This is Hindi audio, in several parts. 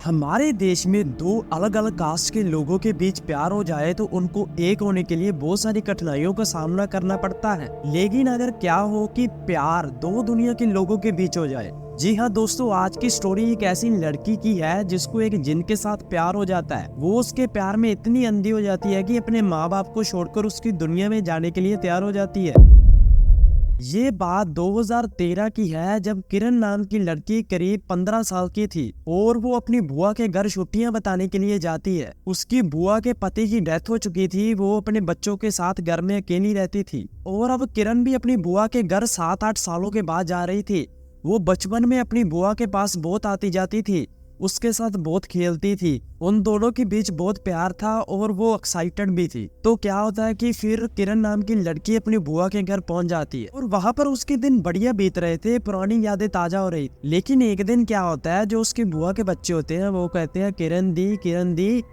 हमारे देश में दो अलग अलग कास्ट के लोगों के बीच प्यार हो जाए तो उनको एक होने के लिए बहुत सारी कठिनाइयों का सामना करना पड़ता है। लेकिन अगर क्या हो कि प्यार दो दुनिया के लोगों के बीच हो जाए। जी हाँ दोस्तों, आज की स्टोरी एक ऐसी लड़की की है जिसको एक जिन के साथ प्यार हो जाता है। वो उसके प्यार में इतनी अंधी हो जाती है कि अपने माँ बाप को छोड़कर उसकी दुनिया में जाने के लिए तैयार हो जाती है। ये बात 2013 की है, जब किरण नाम की लड़की करीब 15 साल की थी और वो अपनी बुआ के घर छुट्टियां बताने के लिए जाती है। उसकी बुआ के पति की डेथ हो चुकी थी, वो अपने बच्चों के साथ घर में अकेली रहती थी और अब किरण भी अपनी बुआ के घर 7-8 सालों के बाद जा रही थी। वो बचपन में अपनी बुआ के पास बहुत आती जाती थी, उसके साथ बहुत खेलती थी, उन दोनों के बीच बहुत प्यार था और वो एक्साइटेड भी थी। तो क्या होता है कि फिर किरण नाम की लड़की अपनी बुआ के घर पहुंच जाती है और वहां पर उसके दिन बढ़िया बीत रहे थे, पुरानी यादें ताजा हो रही। लेकिन एक दिन क्या होता है, जो उसकी बुआ के बच्चे होते हैं वो कहते हैं किरण दी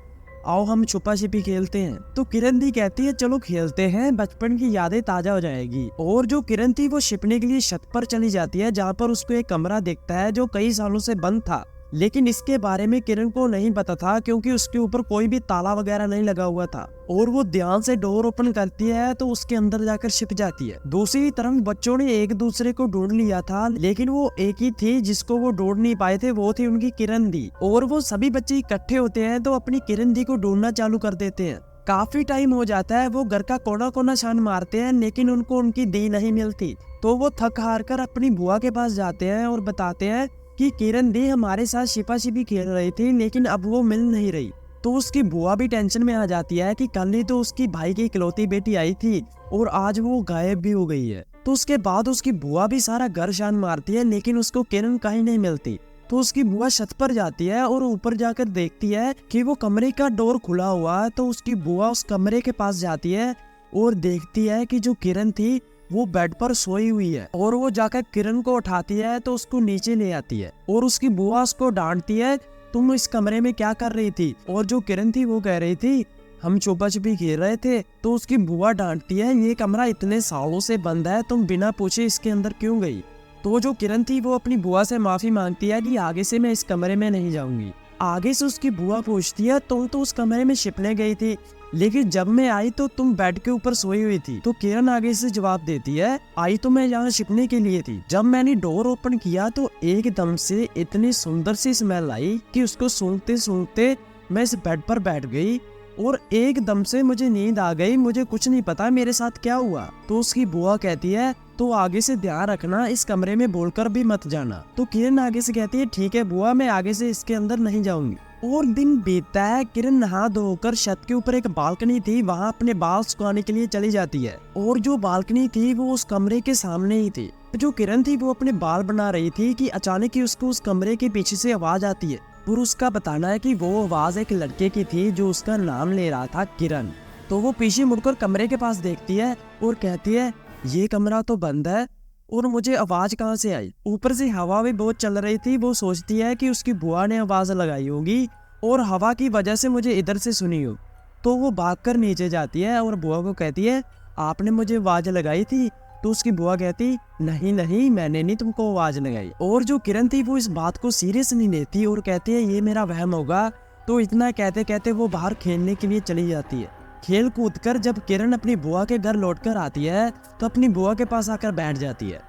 आओ हम छुपा छिपी खेलते हैं। तो किरण दी कहती है चलो खेलते हैं, बचपन की यादें ताजा हो जाएगी। और जो किरण थी वो छिपने के लिए छत पर चली जाती है, जहाँ पर उसको एक कमरा दिखता है जो कई सालों से बंद था। लेकिन इसके बारे में किरण को नहीं पता था क्योंकि उसके ऊपर कोई भी ताला वगैरह नहीं लगा हुआ था। और वो ध्यान से डोर ओपन करती है तो उसके अंदर जाकर छिप जाती है। दूसरी तरफ बच्चों ने एक दूसरे को ढूंढ लिया था, लेकिन वो एक ही थी जिसको वो ढूंढ नहीं पाए थे, वो थी उनकी किरण दी। और वो सभी बच्चे इकट्ठे होते हैं तो अपनी किरण दी को ढूंढना चालू कर देते हैं। काफी टाइम हो जाता है, वो घर का कोना कोना छान मारते हैं लेकिन उनको उनकी दी नहीं मिलती। तो वो थक हार कर अपनी बुआ के पास जाते हैं और बताते हैं कि किरण दी हमारे साथ छिपा छिपी खेल रही थी लेकिन अब वो मिल नहीं रही। तो उसकी बुआ भी टेंशन में आ जाती है कि कल ही तो उसकी भाई की इकलौती बेटी आई थी और आज वो गायब भी हो गई है। तो उसके बाद उसकी बुआ भी सारा घर छान मारती है लेकिन उसको किरण कहीं नहीं मिलती। तो उसकी बुआ छत पर जाती है और ऊपर जाकर देखती है कि वो कमरे का डोर खुला हुआ है। तो उसकी बुआ उस कमरे के पास जाती है और देखती है कि जो किरण थी वो बेड पर सोई हुई है। और वो जाकर किरण को उठाती है तो उसको नीचे ले आती है और उसकी बुआ उसको डांटती है तुम इस कमरे में क्या कर रही थी। और जो किरण थी वो कह रही थी हम छुपा छिपी खेल रहे थे। तो उसकी बुआ डांटती है ये कमरा इतने सालों से बंद है, तुम बिना पूछे इसके अंदर क्यों गई। तो जो किरण थी वो अपनी बुआ से माफी मांगती है कि आगे से मैं इस कमरे में नहीं जाऊंगी। आगे से उसकी बुआ पूछती है तुम तो उस कमरे में छिपने गई थी, लेकिन जब मैं आई तो तुम बेड के ऊपर सोई हुई थी। तो किरण आगे से जवाब देती है आई तो मैं यहाँ छिपने के लिए थी। जब मैंने डोर ओपन किया तो एकदम से इतनी सुंदर सी स्मेल आई कि उसको सूंघते सूंघते मैं इस बेड पर बैठ गई और एकदम से मुझे नींद आ गई, मुझे कुछ नहीं पता मेरे साथ क्या हुआ। तो उसकी बुआ कहती है तो आगे से ध्यान रखना, इस कमरे में बोलकर भी मत जाना। तो किरण आगे से कहती है ठीक है बुआ, मैं आगे से इसके अंदर नहीं जाऊंगी। और दिन बीतता है, किरण नहा धोकर छत के ऊपर एक बालकनी थी वहां अपने बाल सुखाने के लिए चली जाती है। और जो बालकनी थी वो उस कमरे के सामने ही थी। जो किरण थी वो अपने बाल बना रही थी कि अचानक ही उसको उस कमरे के पीछे से आवाज आती है। और उसका बताना है कि वो आवाज एक लड़के की थी जो उसका नाम ले रहा था किरण। तो वो पीछे मुड़कर कमरे के पास देखती है और कहती है ये कमरा तो बंद है और मुझे आवाज कहाँ से आई। ऊपर से हवा भी बहुत चल रही थी। वो सोचती है कि उसकी बुआ ने आवाज लगाई होगी और हवा की वजह से मुझे इधर से सुनी हो। तो वो भागकर नीचे जाती है और बुआ को कहती है आपने मुझे आवाज लगाई थी। तो उसकी बुआ कहती नहीं नहीं, मैंने नहीं तुमको आवाज लगाई। और जो किरण थी वो इस बात को सीरियस नहीं लेती और कहती है ये मेरा वहम होगा। तो इतना कहते कहते वो बाहर खेलने के लिए चली जाती है। खेल कूद कर जब किरण अपनी बुआ के घर लौटकर आती है तो अपनी बुआ के पास आकर बैठ जाती है।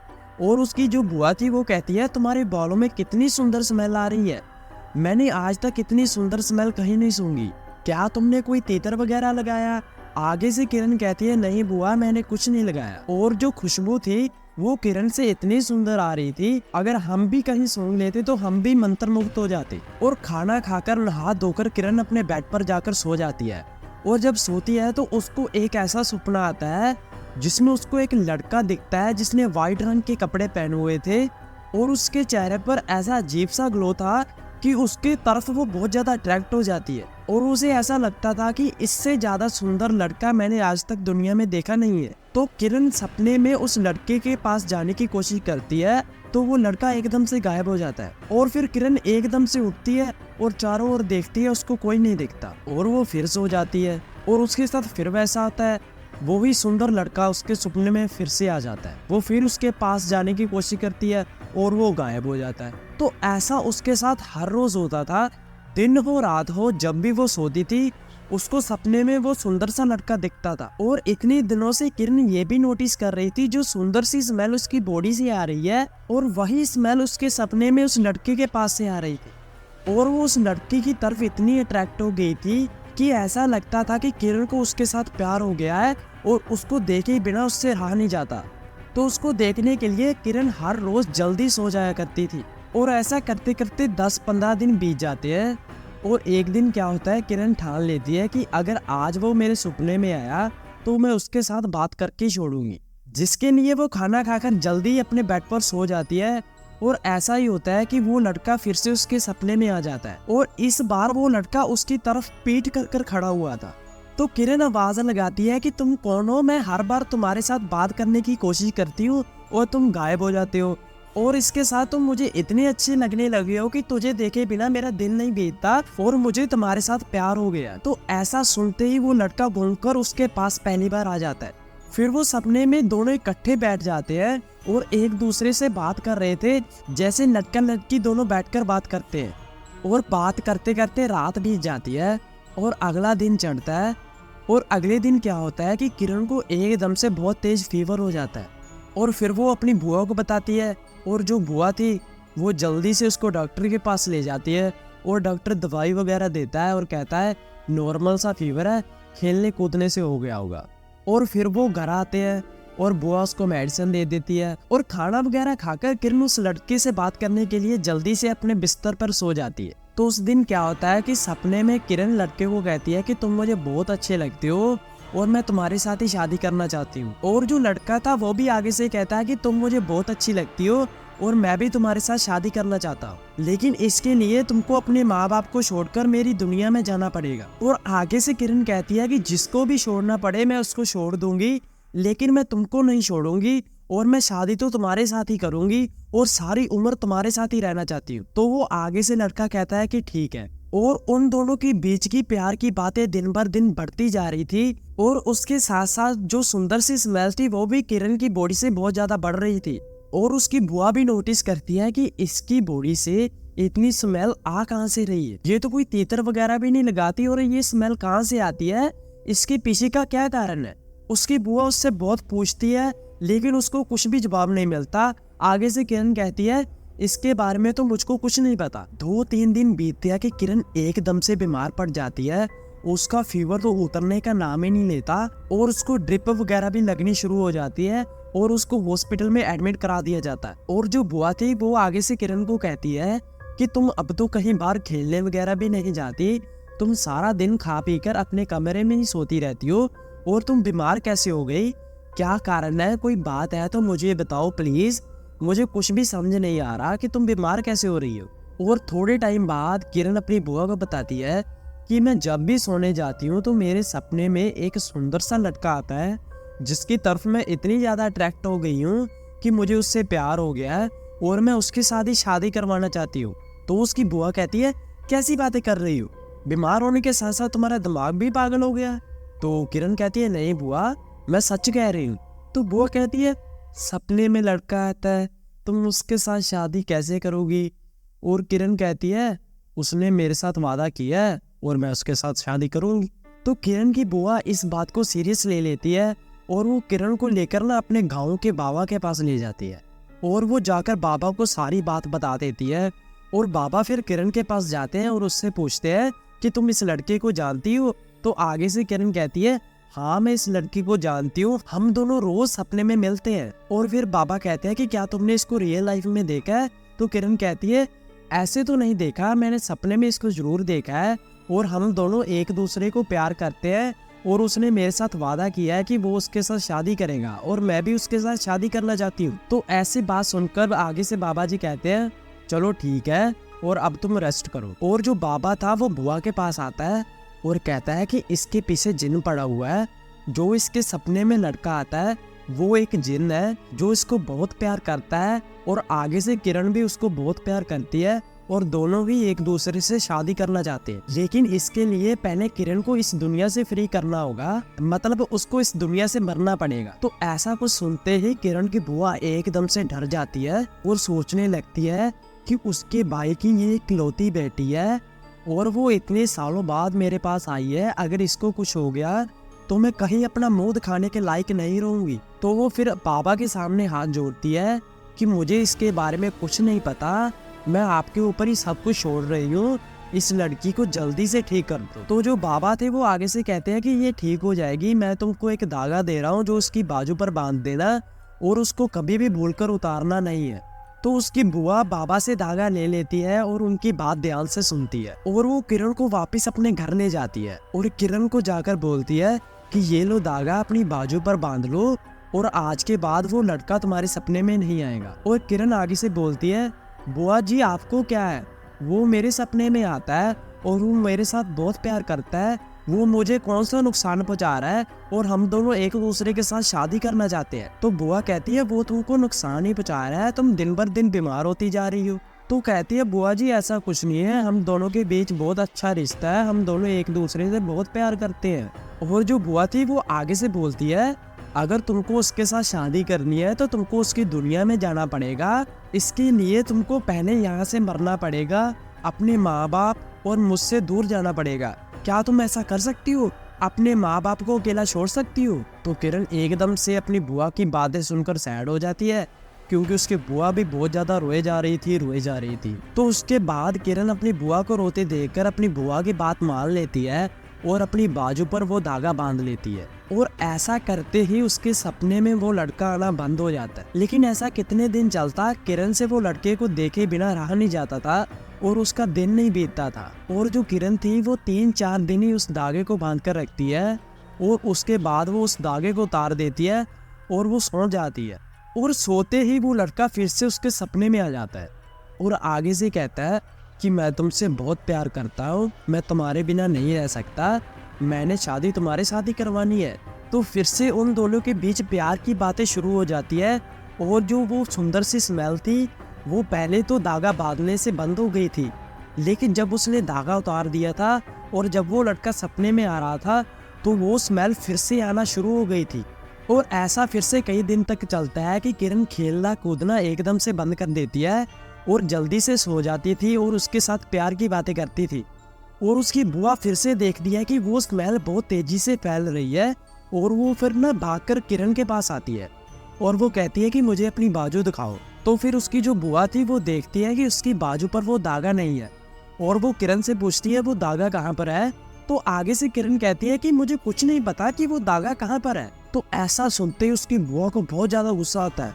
और उसकी जो बुआ थी वो कहती है तुम्हारे बालों में कितनी सुंदर स्मेल आ रही है, मैंने आज तक इतनी सुंदर स्मेल कहीं नहीं सूंघी, क्या तुमने कोई तेतर वगैरह लगाया। आगे से किरण कहती है नहीं बुआ, मैंने कुछ नहीं लगाया। और जो खुशबू थी वो किरण से इतनी सुंदर आ रही थी, अगर हम भी कहीं सूंघ लेते तो हम भी मंत्र मुक्त हो जाते। और खाना खाकर नहा धोकर किरण अपने बेड पर जाकर सो जाती है। और जब सोती है तो उसको एक ऐसा सपना आता है जिसमें उसको एक लड़का दिखता है जिसने व्हाइट रंग के कपड़े पहने हुए थे और उसके चेहरे पर ऐसा अजीब सा ग्लो था कि उसके तरफ वो बहुत ज्यादा अट्रैक्ट हो जाती है। और उसे ऐसा लगता था कि इससे ज्यादा सुंदर लड़का मैंने आज तक दुनिया में देखा नहीं है। तो किरण सपने में उस लड़के के पास जाने की कोशिश करती है तो वो लड़का एकदम से गायब हो जाता है। और फिर किरण एकदम से उठती है और चारों ओर देखती है, उसको कोई नहीं दिखता और वो फिर सो जाती है। और उसके साथ फिर वैसा होता है, वो ही सुंदर लड़का उसके सपने में फिर से आ जाता है। वो फिर उसके पास जाने की कोशिश करती है और वो गायब हो जाता है। तो ऐसा उसके साथ हर रोज होता था दिन हो रात हो, जब भी वो सोती थी उसको सपने में वो सुंदर सा लड़का दिखता था। और इतने दिनों से किरण ये भी नोटिस कर रही थी जो सुंदर सी स्मेल उसकी बॉडी से आ रही है और वही स्मेल उसके सपने में उस लड़के के पास से आ रही थी। और वो उस लड़की की तरफ इतनी अट्रैक्ट हो गई थी कि ऐसा लगता था कि किरण को उसके साथ प्यार हो गया है और उसको देखे बिना उससे रहा नहीं जाता। तो उसको देखने के लिए किरण हर रोज जल्दी सो जाया करती थी। और ऐसा करते करते 10-15 दिन बीत जाते हैं। और एक दिन क्या होता है, किरण ठान लेती है कि अगर आज वो मेरे सपने में आया तो मैं उसके साथ बात करके छोड़ूंगी। जिसके लिए वो खाना खाकर जल्दी अपने बेड पर सो जाती है। और ऐसा ही होता है कि वो लड़का फिर से उसके सपने में आ जाता है और इस बार वो लड़का उसकी तरफ पीठ कर खड़ा हुआ था। तो किरण आवाज लगाती है कि तुम कौन हो, मैं हर बार तुम्हारे साथ बात करने की कोशिश करती हूँ और तुम गायब हो जाते हो, और इसके साथ तुम मुझे इतने अच्छे लगने लगे हो कि तुझे देखे बिना मेरा दिल नहीं बीतता और मुझे तुम्हारे साथ प्यार हो गया। तो ऐसा सुनते ही वो लड़का घूमकर उसके पास पहली बार आ जाता है। फिर वो सपने में दोनों इकट्ठे बैठ जाते हैं और एक दूसरे से बात कर रहे थे जैसे लड़का लड़की दोनों बैठकर बात करते हैं। और बात करते करते रात बीत जाती है और अगला दिन चढ़ता है। और अगले दिन क्या होता है कि किरण को एकदम से बहुत तेज फीवर हो जाता है और फिर वो अपनी बुआ को बताती है। और जो बुआ थी वो जल्दी से उसको डॉक्टर के पास ले जाती है और डॉक्टर दवाई वगैरह देता है और कहता है नॉर्मल सा फीवर है, खेलने कूदने से हो गया होगा। और फिर वो घर आते हैं और बुआ उसको मेडिसिन दे देती है और खाना वगैरह खाकर किरण उस लड़के से बात करने के लिए जल्दी से अपने बिस्तर पर सो जाती है। तो उस दिन क्या होता है कि सपने में किरण लड़के को कहती है कि तुम मुझे बहुत अच्छे लगते हो और मैं तुम्हारे साथ ही शादी करना चाहती हूँ। और जो लड़का था वो भी आगे से कहता है कि तुम मुझे बहुत अच्छी लगती हो और मैं भी तुम्हारे साथ शादी करना चाहता हूँ, लेकिन इसके लिए तुमको अपने माँ बाप को छोड़कर मेरी दुनिया में जाना पड़ेगा। और आगे से किरण कहती है कि जिसको भी छोड़ना पड़े मैं उसको छोड़ दूंगी, लेकिन मैं तुमको नहीं छोड़ूंगी और मैं शादी तो तुम्हारे साथ ही करूंगी और सारी उम्र तुम्हारे साथ ही रहना चाहती हूँ। तो वो आगे से लड़का कहता है कि ठीक है। और उन दोनों के बीच की प्यार की बातें दिन भर दिन बढ़ती जा रही थी और उसके साथ साथ जो सुंदर सी स्मेल थी वो भी किरण की बॉडी से बहुत ज्यादा बढ़ रही थी। और उसकी बुआ भी नोटिस करती है कि इसकी बॉडी से इतनी स्मेल आ कहाँ से रही है, ये तो कोई तीतर वगैरह भी नहीं लगाती और ये स्मेल कहाँ से आती है, इसके पीछे का क्या कारण है। उसकी बुआ उससे बहुत पूछती है लेकिन उसको कुछ भी जवाब नहीं मिलता। आगे से किरण कहती है इसके बारे में तो मुझको कुछ नहीं पता। 2-3 दिन बीतते हैं कि किरण एकदम से बीमार पड़ जाती है। उसका फीवर तो उतरने का नाम ही नहीं लेता और उसको ड्रिप वगैरह भी लगनी शुरू हो जाती है और उसको हॉस्पिटल में एडमिट करा दिया जाता है। और जो बुआ थी वो आगे से किरण को कहती है कि तुम अब तो कहीं बाहर खेलने वगैरह भी नहीं जाती, तुम सारा दिन खा पी कर अपने कमरे में ही सोती रहती हो और तुम बीमार कैसे हो गई, क्या कारण है, कोई बात है तो मुझे बताओ प्लीज, मुझे कुछ भी समझ नहीं आ रहा कि तुम बीमार कैसे हो रही हो। और थोड़े टाइम बाद किरण अपनी बुआ को बताती है कि मैं जब भी सोने जाती हूँ तो मेरे सपने में एक सुंदर सा लड़का आता है जिसकी तरफ मैं इतनी ज्यादा अट्रैक्ट हो गई हूँ कि मुझे उससे प्यार हो गया है और मैं उसके साथ ही शादी करवाना चाहती हूँ। तो उसकी बुआ कहती है कैसी बातें कर रही हो, बीमार होने के साथ साथ तुम्हारा दिमाग भी पागल हो गया। तो किरण कहती है नहीं बुआ, मैं सच कह रही हूँ। तो बुआ कहती है सपने में लड़का आता है, तुम उसके साथ शादी कैसे करोगी। और किरण कहती है उसने मेरे साथ वादा किया है और मैं उसके साथ शादी करूंगी। तो किरण की बुआ इस बात को सीरियस ले लेती है और वो किरण को लेकर ना अपने गांव के बाबा के पास ले जाती है और वो जाकर बाबा को सारी बात बता देती है। और बाबा फिर किरण के पास जाते हैं और उससे पूछते हैं कि तुम इस लड़के को जानती हो। तो आगे से किरण कहती है हाँ मैं इस लड़की को जानती हूँ, हम दोनों रोज सपने में मिलते हैं। और फिर बाबा कहते हैं कि क्या तुमने इसको रियल लाइफ में देखा है। तो किरण कहती है ऐसे तो नहीं देखा, मैंने सपने में इसको जरूर देखा है और हम दोनों एक दूसरे को प्यार करते हैं और उसने मेरे साथ वादा किया है कि वो उसके साथ शादी करेगा और मैं भी उसके साथ शादी करना चाहती हूँ। तो ऐसी बात सुनकर आगे से बाबा जी कहते हैं चलो ठीक है और अब तुम रेस्ट करो। और जो बाबा था वो बुआ के पास आता है और कहता है कि इसके पीछे जिन पड़ा हुआ है, जो इसके सपने में लड़का आता है वो एक जिन है जो इसको बहुत प्यार करता है और आगे से किरण भी उसको बहुत प्यार करती है और दोनों ही एक दूसरे से शादी करना चाहते हैं। लेकिन इसके लिए पहले किरण को इस दुनिया से फ्री करना होगा, मतलब उसको इस दुनिया से मरना पड़ेगा। तो ऐसा कुछ सुनते ही किरण की बुआ एकदम से डर जाती है और सोचने लगती है कि उसके भाई की ये इकलौती बेटी है और वो इतने सालों बाद मेरे पास आई है, अगर इसको कुछ हो गया तो मैं कहीं अपना मुंह दिखाने के लायक नहीं रहूंगी। तो वो फिर बाबा के सामने हाथ जोड़ती है कि मुझे इसके बारे में कुछ नहीं पता, मैं आपके ऊपर ही सब कुछ छोड़ रही हूँ, इस लड़की को जल्दी से ठीक कर दो। तो जो बाबा थे वो आगे से कहते हैं कि ये ठीक हो जाएगी, मैं तुमको एक धागा दे रहा हूँ जो उसकी बाजू पर बांध देना और उसको कभी भी भूलकर उतारना नहीं है। तो उसकी बुआ बाबा से धागा ले लेती है और उनकी बात ध्यान से सुनती है और वो किरण को वापस अपने घर ले जाती है और किरण को जाकर बोलती है कि ये लो धागा, अपनी बाजू पर बांध लो और आज के बाद वो लड़का तुम्हारे सपने में नहीं आएगा। और किरण आगे से बोलती है, बुआ जी आपको क्या है, वो मेरे सपने में आता है और वो मेरे साथ बहुत प्यार करता है, वो मुझे कौन सा नुकसान पहुंचा रहा है और हम दोनों एक दूसरे के साथ शादी करना चाहते हैं। तो बुआ कहती है वो तुमको नुकसान ही पहुंचा रहा है, तुम दिन भर दिन बीमार होती जा रही हो। तो कहती है बुआ जी ऐसा कुछ नहीं है, हम दोनों के बीच बहुत अच्छा रिश्ता है, हम दोनों एक दूसरे से बहुत प्यार करते हैं। और जो बुआ थी वो आगे से बोलती है, अगर तुमको उसके साथ शादी करनी है तो तुमको उसकी दुनिया में जाना पड़ेगा, इसके लिए तुमको पहले यहाँ से मरना पड़ेगा, अपने माँ बाप और मुझसे दूर जाना पड़ेगा। क्या तुम ऐसा कर सकती हो, अपने माँ बाप को अकेला छोड़ सकती हो? तो किरण एकदम से अपनी बुआ की बातें सुनकर सैड हो जाती है, क्योंकि उसकी बुआ भी बहुत ज्यादा रोए जा रही थी। तो उसके बाद किरण अपनी बुआ को रोते देखकर अपनी बुआ की बात मान लेती है और अपनी बाजू पर वो धागा बांध लेती है। और ऐसा करते ही उसके सपने में वो लड़का आना बंद हो जाता है। लेकिन ऐसा कितने दिन चलता, किरण से वो लड़के को देखे बिना रहा नहीं जाता था और उसका दिन नहीं बीतता था। और जो किरण थी वो 3-4 दिन ही उस धागे को बांध कर रखती है और उसके बाद वो उस धागे को उतार देती है और वो सो जाती है। और सोते ही वो लड़का फिर से उसके सपने में आ जाता है और आगे से कहता है कि मैं तुमसे बहुत प्यार करता हूँ, मैं तुम्हारे बिना नहीं रह सकता, मैंने शादी तुम्हारे साथ ही करवानी है। तो फिर से उन दोनों के बीच प्यार की बातें शुरू हो जाती है। और जो वो सुंदर सी स्मेल थी वो पहले तो धागा बांधने से बंद हो गई थी, लेकिन जब उसने धागा उतार दिया था और जब वो लड़का सपने में आ रहा था तो वो स्मेल फिर से आना शुरू हो गई थी। और ऐसा फिर से कई दिन तक चलता है कि किरण खेलना कूदना एकदम से बंद कर देती है और जल्दी से सो जाती थी और उसके साथ प्यार की बातें करती थी। और उसकी बुआ फिर से देखती है कि वो स्मेल बहुत तेजी से फैल रही है और वो फिर ना भागकर किरण के पास आती है और वो कहती है कि मुझे अपनी बाजू दिखाओ। तो फिर उसकी जो बुआ थी वो देखती है कि उसकी बाजू पर वो धागा नहीं है और वो किरण से पूछती है वो धागा कहाँ पर है। तो आगे से किरण कहती है कि मुझे कुछ नहीं पता कि वो धागा कहाँ पर है। तो ऐसा सुनते ही उसकी बुआ को बहुत ज्यादा गुस्सा आता है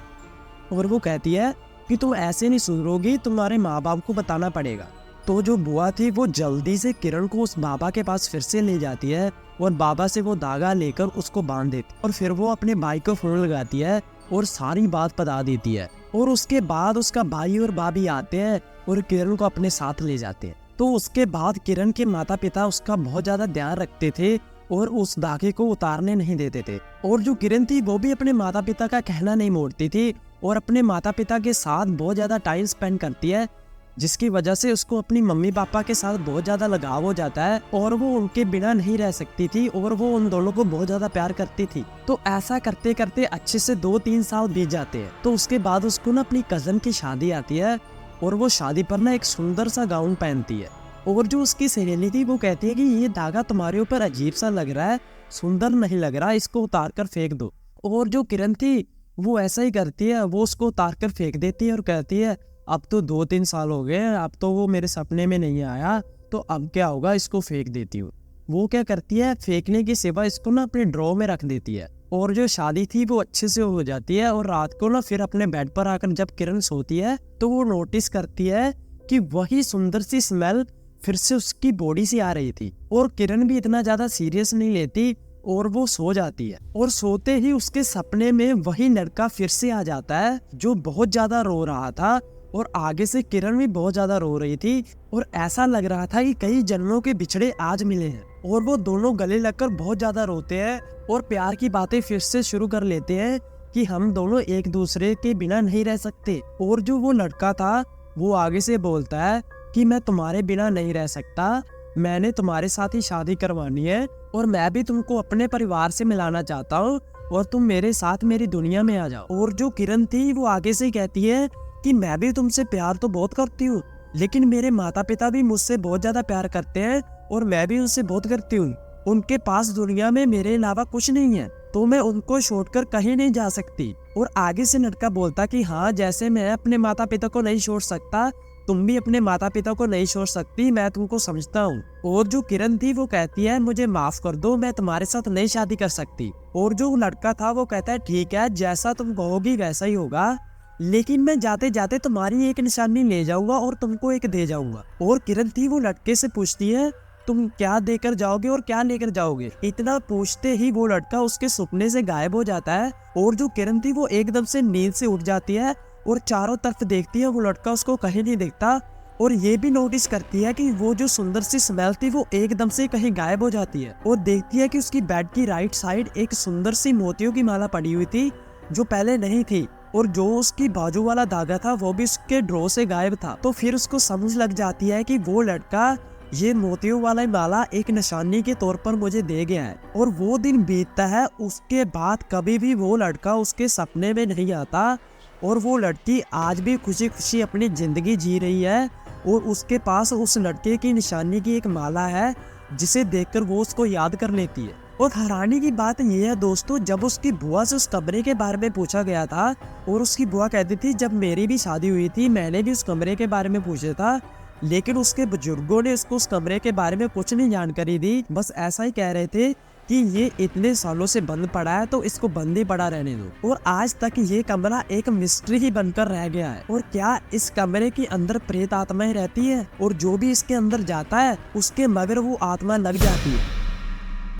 और वो कहती है कि तुम ऐसे नहीं सुधरोगी, तुम्हारे माँ बाप को बताना पड़ेगा। तो जो बुआ थी वो जल्दी से किरण को उस बाबा के पास फिर से ले जाती है और बाबा से वो धागा लेकर उसको बांध देती और फिर वो अपने भाई को फोन लगाती है और सारी बात बता देती है। और उसके बाद उसका भाई और भाभी आते हैं और किरण को अपने साथ ले जाते हैं। तो उसके बाद किरण के माता पिता उसका बहुत ज्यादा ध्यान रखते थे और उस धागे को उतारने नहीं देते थे। और जो किरण थी वो भी अपने माता पिता का कहना नहीं मोड़ती थी और अपने माता पिता के साथ बहुत ज्यादा टाइम स्पेंड करती है, जिसकी वजह से उसको अपनी मम्मी पापा के साथ बहुत ज्यादा लगाव हो जाता है और वो उनके बिना नहीं रह सकती थी और वो उन दोनों को बहुत ज्यादा प्यार करती थी। तो ऐसा करते करते अच्छे से 2-3 साल बीत जाते हैं। तो उसके बाद उसको ना अपनी कजन की शादी आती है और वो शादी पर ना एक सुंदर सा गाउन पहनती है। और जो उसकी सहेली थी वो कहती है कि ये धागा तुम्हारे ऊपर अजीब सा लग रहा है, सुंदर नहीं लग रहा, इसको उतार कर फेंक दो। और जो किरण थी वो ऐसा ही करती है, वो उसको उतार कर फेंक देती है और कहती है अब तो 2-3 साल हो गए, अब तो वो मेरे सपने में नहीं आया, तो अब क्या होगा, इसको फेंक देती हूँ। वो क्या करती है, फेंकने की सिवा इसको ना अपने ड्रॉ में रख देती है। और जो शादी थी वो अच्छे से हो जाती है और रात को ना फिर अपने बेड पर आकर जब किरण सोती है तो वो नोटिस करती है कि वही सुंदर सी स्मेल फिर से उसकी बॉडी से आ रही थी। और किरण भी इतना ज्यादा सीरियस नहीं लेती और वो सो जाती है। और सोते ही उसके सपने में वही लड़का फिर से आ जाता है जो बहुत ज्यादा रो रहा था और आगे से किरण भी बहुत ज्यादा रो रही थी और ऐसा लग रहा था कि कई जन्मों के बिछड़े आज मिले हैं। और वो दोनों गले लगकर बहुत ज्यादा रोते हैं और प्यार की बातें फिर से शुरू कर लेते हैं कि हम दोनों एक दूसरे के बिना नहीं रह सकते। और जो वो लड़का था वो आगे से बोलता है कि मैं तुम्हारे बिना नहीं रह सकता, मैंने तुम्हारे साथ ही शादी करवानी है और मैं भी तुमको अपने परिवार से मिलाना चाहता हूँ और तुम मेरे साथ मेरी दुनिया में आ जाओ। और जो किरण थी वो आगे से कहती है कि मैं भी तुमसे प्यार तो बहुत करती हूँ, लेकिन मेरे माता पिता भी मुझसे बहुत ज्यादा प्यार करते हैं और मैं भी उनसे बहुत करती हूँ। उनके पास दुनिया में मेरे अलावा कुछ नहीं है, तो मैं उनको छोड़कर कहीं नहीं जा सकती। और आगे से लड़का बोलता कि हाँ, जैसे मैं अपने माता पिता को नहीं छोड़ सकता, तुम भी अपने माता पिता को नहीं छोड़ सकती, मैं तुमको समझता हूँ। और जो किरण थी वो कहती है मुझे माफ कर दो, मैं तुम्हारे साथ नहीं शादी कर सकती। और जो लड़का था वो कहता है ठीक है, जैसा तुम कहोगी वैसा ही होगा, लेकिन मैं जाते जाते तुम्हारी एक निशानी ले जाऊंगा और तुमको एक दे जाऊंगा। और किरण थी वो लड़के से पूछती है तुम क्या देकर जाओगे और क्या लेकर जाओगे। इतना पूछते ही वो लड़का उसके सपने से गायब हो जाता है। और जो किरण थी वो एकदम से नींद से उठ जाती है और चारों तरफ देखती है, वो लड़का उसको कहीं नहीं दिखता। और ये भी नोटिस करती है कि वो जो सुंदर सी स्मेल थी वो एकदम से कहीं गायब हो जाती है। और देखती है कि उसकी बेड की राइट साइड एक सुंदर सी मोतियों की माला पड़ी हुई थी जो पहले नहीं थी। और जो उसकी बाजू वाला धागा था वो भी उसके ड्रॉ से गायब था। तो फिर उसको समझ लग जाती है कि वो लड़का ये मोतियों वाला माला एक निशानी के तौर पर मुझे दे गया है। और वो दिन बीतता है, उसके बाद कभी भी वो लड़का उसके सपने में नहीं आता। और वो लड़की आज भी खुशी खुशी अपनी जिंदगी जी रही है। और उसके पास उस लड़के की निशानी की एक माला है जिसे देखकर वो उसको याद कर लेती है। और हैरानी की बात यह है दोस्तों, जब उसकी बुआ से उस कमरे के बारे में पूछा गया था और उसकी बुआ कहती थी जब मेरी भी शादी हुई थी मैंने भी उस कमरे के बारे में पूछा था, लेकिन उसके बुजुर्गों ने उसको उस कमरे के बारे में कुछ नहीं जानकारी दी। बस ऐसा ही कह रहे थे कि ये इतने सालों से बंद पड़ा है तो इसको बंद ही पड़ा रहने दो। और आज तक ये कमरा एक मिस्ट्री ही बनकर रह गया है। और क्या इस कमरे के अंदर प्रेत आत्माएं रहती है और जो भी इसके अंदर जाता है उसके मगर वो आत्मा लग जाती है।